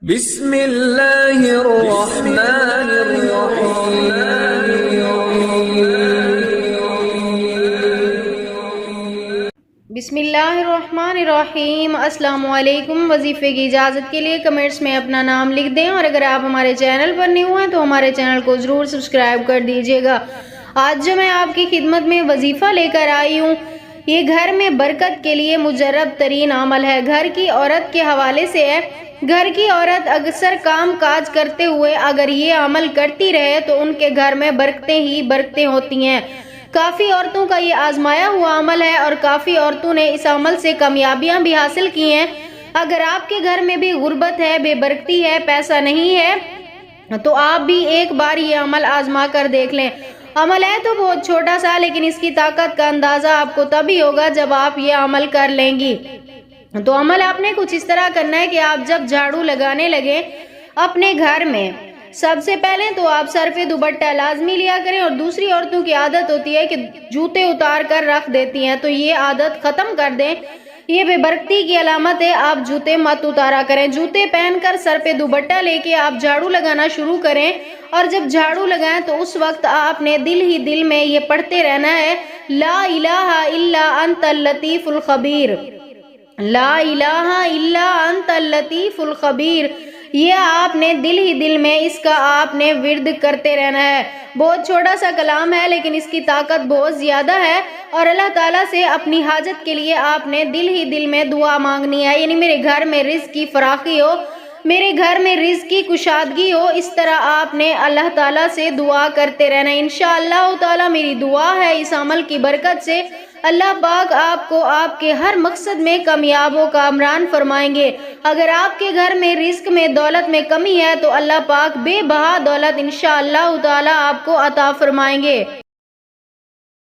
بسم اللہ الرحمن الرحیم۔ بسم اللہ الرحمن الرحیم۔ السلام علیکم۔ وظیفے کی اجازت کے لیے کمنٹس میں اپنا نام لکھ دیں، اور اگر آپ ہمارے چینل پر نیو ہیں تو ہمارے چینل کو ضرور سبسکرائب کر دیجیے گا۔ آج جو میں آپ کی خدمت میں وظیفہ لے کر آئی ہوں، یہ گھر میں برکت کے لیے مجرب ترین عمل ہے۔ گھر کی عورت کے حوالے سے ہے۔ گھر کی عورت اکثر کام کاج کرتے ہوئے اگر یہ عمل کرتی رہے تو ان کے گھر میں برکتیں ہی برکتیں ہوتی ہیں۔ کافی عورتوں کا یہ آزمایا ہوا عمل ہے، اور کافی عورتوں نے اس عمل سے کامیابیاں بھی حاصل کی ہیں۔ اگر آپ کے گھر میں بھی غربت ہے، بے برکتی ہے، پیسہ نہیں ہے، تو آپ بھی ایک بار یہ عمل آزما کر دیکھ لیں۔ عمل ہے تو بہت چھوٹا سا، لیکن اس کی طاقت کا اندازہ آپ کو تبھی ہوگا جب آپ یہ عمل کر لیں گی۔ تو عمل آپ نے کچھ اس طرح کرنا ہے کہ آپ جب جھاڑو لگانے لگے اپنے گھر میں، سب سے پہلے تو آپ سر پہ دوپٹہ لازمی لیا کریں۔ اور دوسری عورتوں کی عادت ہوتی ہے کہ جوتے اتار کر رکھ دیتی ہیں، تو یہ عادت ختم کر دیں، یہ بے برکتی کی علامت ہے۔ آپ جوتے مت اتارا کریں، جوتے پہن کر سر پہ دوپٹہ لے کے آپ جھاڑو لگانا شروع کریں۔ اور جب جھاڑو لگائیں تو اس وقت آپ نے دل ہی دل میں یہ پڑھتے رہنا ہے، لا الہ الا انت اللطیف الخبیر، لا الہ الا انت اللطیف الخبیر۔ یہ آپ نے دل ہی دل میں اس کا آپ نے ورد کرتے رہنا ہے۔ بہت چھوٹا سا کلام ہے، لیکن اس کی طاقت بہت زیادہ ہے، اور اللہ تعالیٰ سے اپنی حاجت کے لیے آپ نے دل ہی دل میں دعا مانگنی ہے، یعنی میرے گھر میں رزق کی فراخی ہو، میرے گھر میں رزق کی کشادگی ہو۔ اس طرح آپ نے اللہ تعالیٰ سے دعا کرتے رہنا۔ انشاءاللہ تعالیٰ میری دعا ہے اس عمل کی برکت سے اللہ پاک آپ کو آپ کے ہر مقصد میں کامیاب و کامران فرمائیں گے۔ اگر آپ کے گھر میں رزق میں دولت میں کمی ہے تو اللہ پاک بے بہا دولت انشاءاللہ تعالیٰ آپ کو عطا فرمائیں گے۔